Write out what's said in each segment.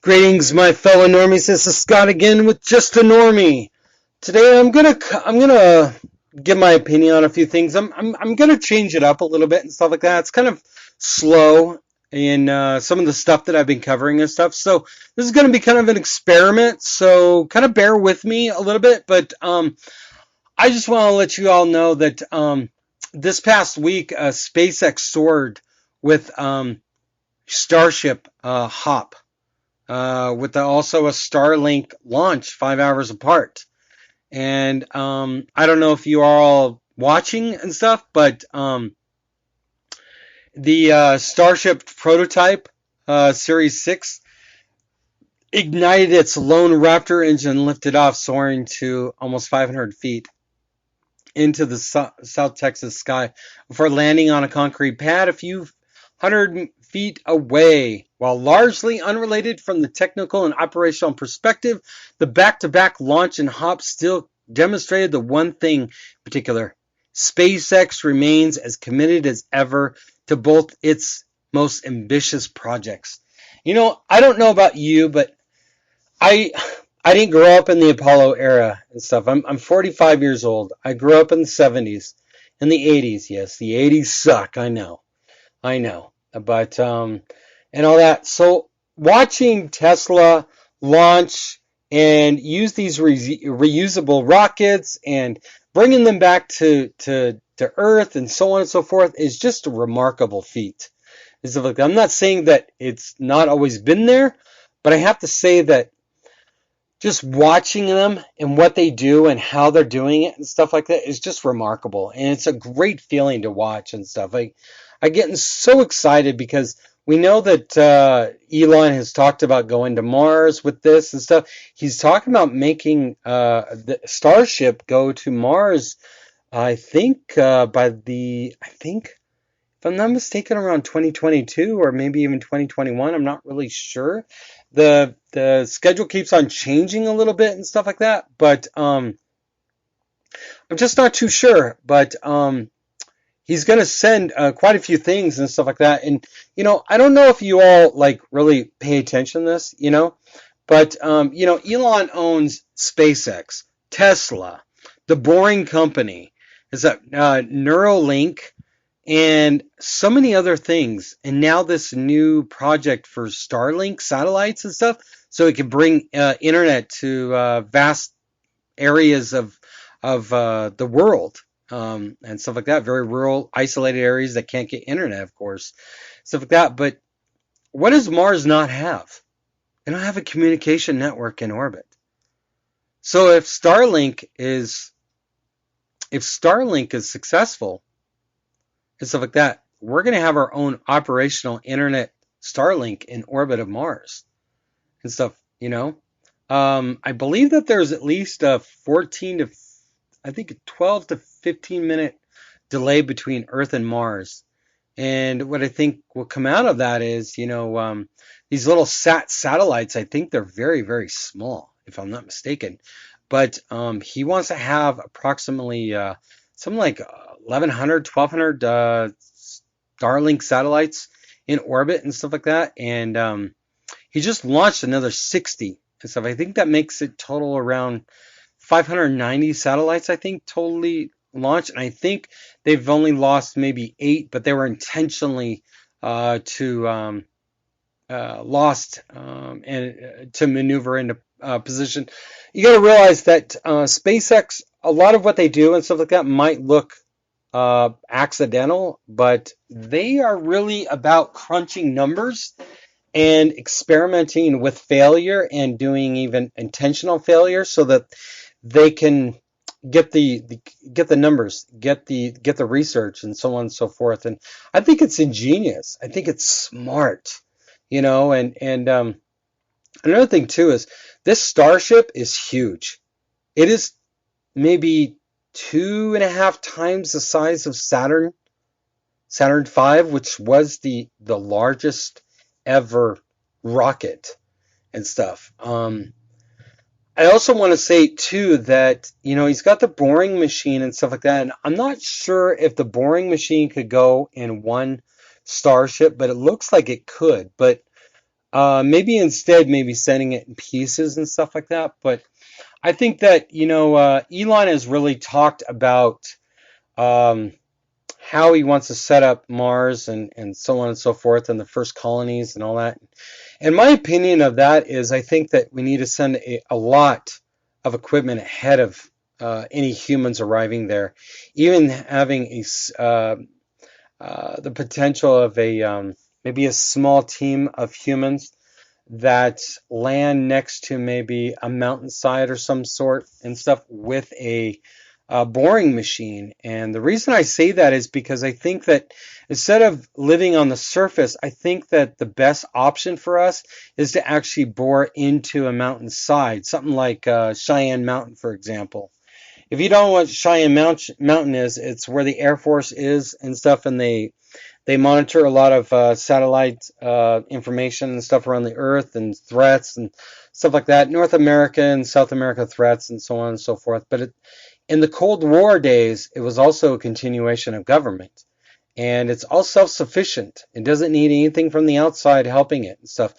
Greetings, my fellow normies. This is Scott again with Just a Normie. Today, I'm gonna give my opinion on a few things. I'm gonna change it up a little bit and stuff like that. It's kind of slow in some of the stuff that I've been covering and stuff. So this is gonna be kind of an experiment. So kind of bear with me a little bit. But I just want to let you all know that this past week, SpaceX soared with Starship hop. With also a Starlink launch 5 hours apart. And I don't know if you are all watching and stuff, but the Starship prototype, Series 6, ignited its lone Raptor engine and lifted off, soaring to almost 500 feet into the South Texas sky before landing on a concrete pad a few hundred feet away. While largely unrelated from the technical and operational perspective, the back-to-back launch and hop still demonstrated the one thing in particular. SpaceX remains as committed as ever to both its most ambitious projects. You know, I don't know about you, but I I didn't grow up in the Apollo era and stuff. I'm 45 years old. I grew up in the 70s, in the 80s. Yes, the 80s suck. I know, but and all that. So watching Tesla launch and use these reusable rockets and bringing them back to Earth and so on and so forth is just a remarkable feat. I'm not saying that it's not always been there, but I have to say that just watching them and what they do and how they're doing it and stuff like that is just remarkable. And it's a great feeling to watch and stuff. I get so excited because we know that Elon has talked about going to Mars with this and stuff. He's talking about making the Starship go to Mars, I think, if I'm not mistaken, around 2022 or maybe even 2021. I'm not really sure. The schedule keeps on changing a little bit and stuff like that, but I'm just not too sure. But he's going to send quite a few things and stuff like that. And I don't know if you all like really pay attention to this, but Elon owns SpaceX, Tesla, The Boring Company, is that Neuralink, and so many other things. And now this new project for Starlink satellites and stuff, so it can bring internet to vast areas of the world and stuff like that. Very rural, isolated areas that can't get internet, of course, stuff like that. But what does Mars not have? They don't have a communication network in orbit. So if Starlink is successful and stuff like that, we're going to have our own operational internet Starlink in orbit of Mars and stuff, I believe that there's at least a 12 to 15 minute delay between Earth and Mars. And what I think will come out of that is, these little satellites, I think they're very, very small, if I'm not mistaken. But he wants to have approximately something like 1,100, 1,200 Starlink satellites in orbit and stuff like that. And he just launched another 60 and stuff. I think that makes it total around 590 satellites, I think, totally launched. And I think they've only lost maybe 8, but they were intentionally lost and to maneuver into position. You got to realize that SpaceX, a lot of what they do and stuff like that might look accidental, but they are really about crunching numbers and experimenting with failure and doing even intentional failure so that they can get the numbers, get the research and so on and so forth. And I think it's ingenious. I think it's smart, and another thing too is this Starship is huge. It is maybe 2.5 times the size of Saturn V, which was the largest ever rocket and stuff. I also want to say too that he's got the boring machine and stuff like that, and I'm not sure if the boring machine could go in one Starship, but it looks like it could. But Maybe instead, maybe sending it in pieces and stuff like that. But I think that, Elon has really talked about um, how he wants to set up Mars and so on and so forth, and the first colonies and all that. And my opinion of that is I think that we need to send a lot of equipment ahead of any humans arriving there, even having the potential of maybe a small team of humans that land next to maybe a mountainside or some sort and stuff with a boring machine. And the reason I say that is because I think that instead of living on the surface, I think that the best option for us is to actually bore into a mountainside, something like Cheyenne Mountain, for example. If you don't know what Cheyenne Mountain is, it's where the Air Force is and stuff, and they monitor a lot of satellite information and stuff around the Earth and threats and stuff like that. North America and South America threats and so on and so forth. But in the Cold War days, it was also a continuation of government. And it's all self-sufficient. It doesn't need anything from the outside helping it and stuff.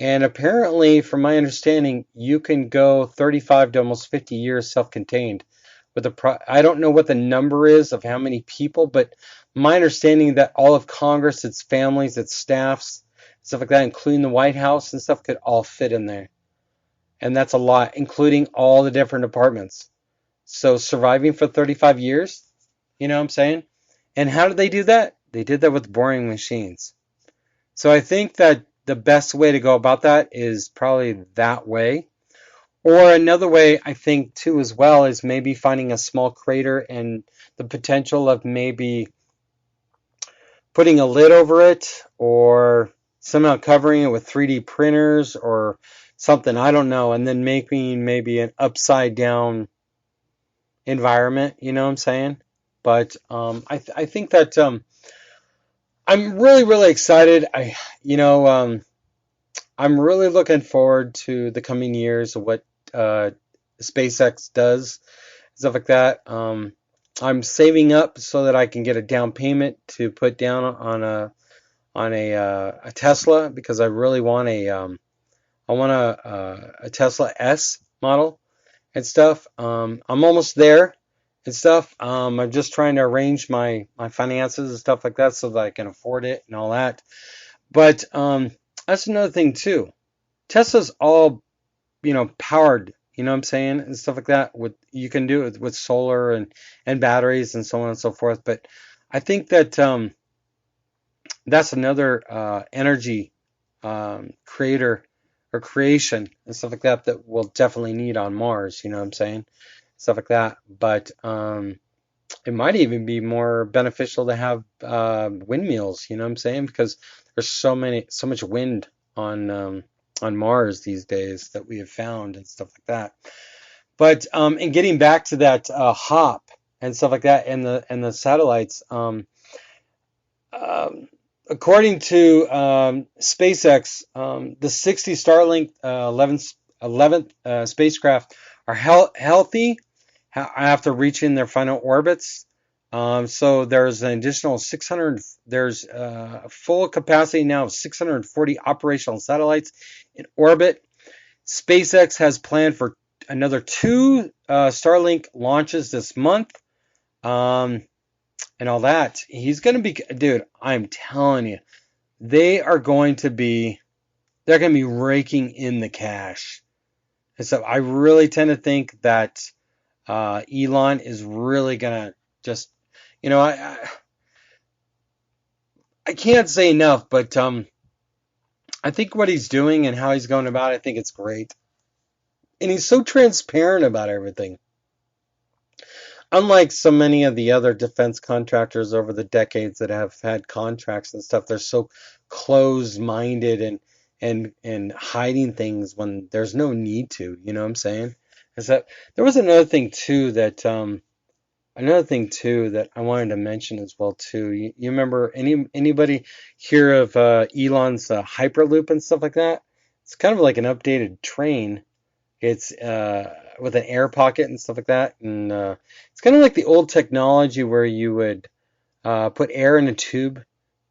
And apparently, from my understanding, you can go 35 to almost 50 years self-contained. I don't know what the number is of how many people, but my understanding that all of Congress, its families, its staffs, stuff like that, including the White House and stuff, could all fit in there. And that's a lot, including all the different departments. So surviving for 35 years, you know what I'm saying? And how did they do that? They did that with boring machines. So I think that the best way to go about that is probably that way. Or another way, I think, too, as well, is maybe finding a small crater and the potential of maybe putting a lid over it or somehow covering it with 3D printers or something, I don't know, and then making maybe an upside down environment, you know what I'm saying? But I think that I'm really, really excited. I'm really looking forward to the coming years of what SpaceX does, stuff like that. I'm saving up so that I can get a down payment to put down on a Tesla because I really want a Tesla S model and stuff. I'm almost there and stuff. I'm just trying to arrange my finances and stuff like that so that I can afford it and all that. But that's another thing too. Tesla's all, powered, you know what I'm saying, and stuff like that. You can do it with solar and batteries and so on and so forth. But I think that that's another energy creator or creation and stuff like that we'll definitely need on Mars, you know what I'm saying? Stuff like that. But it might even be more beneficial to have windmills, you know what I'm saying? Because there's so much wind on Mars these days that we have found and stuff like that. But and getting back to that hop and stuff like that and the satellites, according to SpaceX, the 60 Starlink 11th spacecraft are healthy after reaching their final orbits. So there's an additional 600. There's a full capacity now of 640 operational satellites in orbit. SpaceX has planned for another 2 Starlink launches this month. And all that. He's going to be, dude, I'm telling you, they're going to be raking in the cash. And so I really tend to think that Elon is really going to just, I can't say enough, but I think what he's doing and how he's going about it, I think it's great. And he's so transparent about everything. Unlike so many of the other defense contractors over the decades that have had contracts and stuff, they're so closed-minded and hiding things when there's no need to. You know what I'm saying? Is that there was another thing too that I wanted to mention as well too. You remember anybody hear of Elon's Hyperloop and stuff like that? It's kind of like an updated train. It's with an air pocket and stuff like that, and it's kind of like the old technology where you would put air in a tube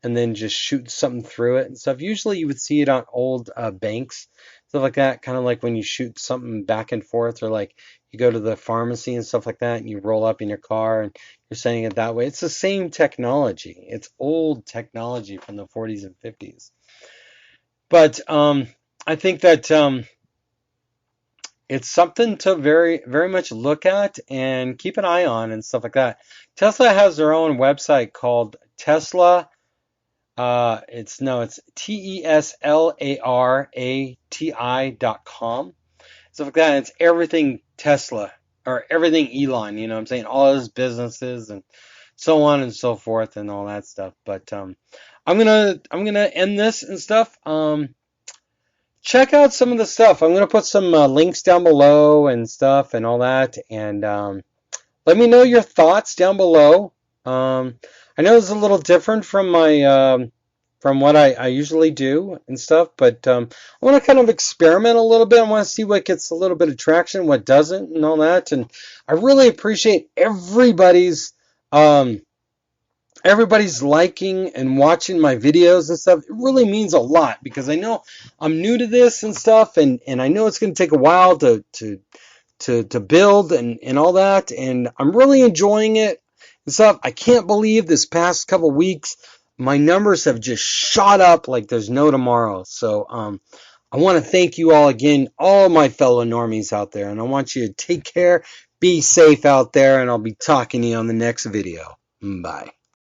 and then just shoot something through it and stuff. Usually you would see it on old banks, stuff like that, kind of like when you shoot something back and forth, or like you go to the pharmacy and stuff like that, and you roll up in your car and you're sending it that way. It's the same technology. It's old technology from the 40s and 50s. But I think that it's something to very, very much look at and keep an eye on and stuff like that. Tesla has their own website called Tesla. It's TESLARATI.com. Stuff like that. It's everything Tesla or everything Elon. You know what I'm saying? All his businesses and so on and so forth and all that stuff. But I'm gonna end this and stuff. Check out some of the stuff. I'm gonna put some links down below and stuff and all that. And let me know your thoughts down below. I know it's a little different from my from what I usually do and stuff, but I want to kind of experiment a little bit. I want to see what gets a little bit of traction, what doesn't, and all that. And I really appreciate everybody's liking and watching my videos and stuff. It really means a lot because I know I'm new to this and stuff, and I know it's going to take a while to build and all that, and I'm really enjoying it and stuff. I can't believe this past couple weeks my numbers have just shot up like there's no tomorrow. So I want to thank you all again, all my fellow normies out there, and I want you to take care, be safe out there, and I'll be talking to you on the next video. Bye.